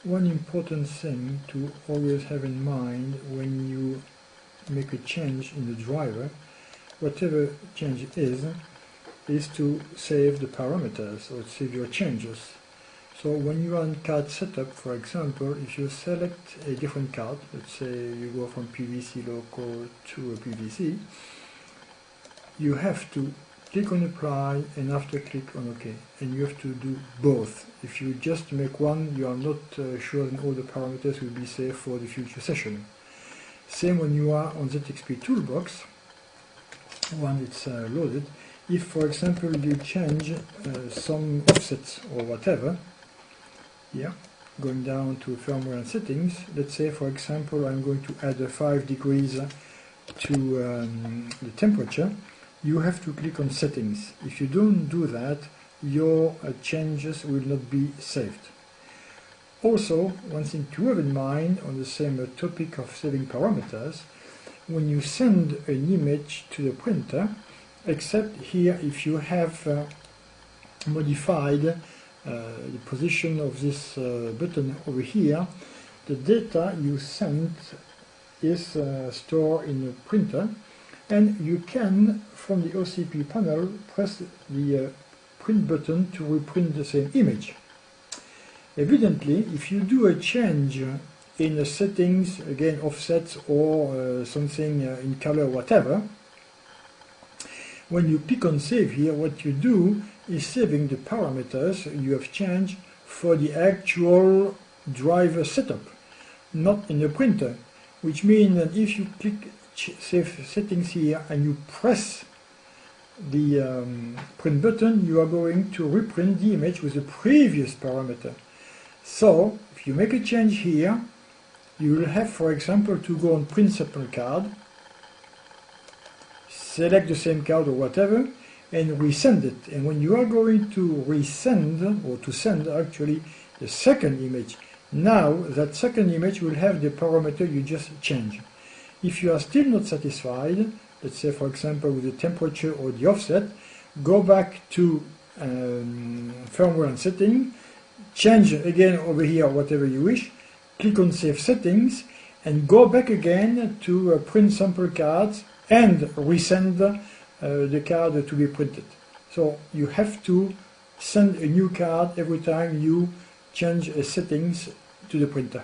One important thing to always have in mind when you make a change in the driver, whatever change it is to save the parameters or save your changes. So when you are in card setup, for example, if you select a different card, let's say you go from PVC local to a PVC, you have to click on apply and after click on OK, and you have to do both. If you just make one, you are not sure that all the parameters will be saved for the future session. Same when you are on ZXP toolbox, when it's loaded. If, for example, you change some offsets or whatever, yeah, going down to firmware and settings, let's say, for example, I'm going to add a 5 degrees to the temperature, you have to click on settings. If you don't do that, your changes will not be saved. Also, one thing to have in mind on the same topic of saving parameters, when you send an image to the printer, except here if you have modified the position of this button over here, the data you sent is stored in the printer, and you can, from the OCP panel, press the print button to reprint the same image. Evidently, if you do a change in the settings, again offsets or something in color, whatever, when you click on save here, what you do is saving the parameters you have changed for the actual driver setup, not in the printer, which means that if you click save settings here and you press the print button, you are going to reprint the image with the previous parameter. So if you make a change here, you will have, for example, to go on print sample card, select the same card or whatever, and resend it. And when you are going to resend, or to send actually, the second image, now that second image will have the parameter you just changed. If you are still not satisfied, let's say for example with the temperature or the offset, go back to firmware and setting, change again over here whatever you wish, click on save settings, and go back again to print sample cards and resend the card to be printed. So you have to send a new card every time you change settings to the printer.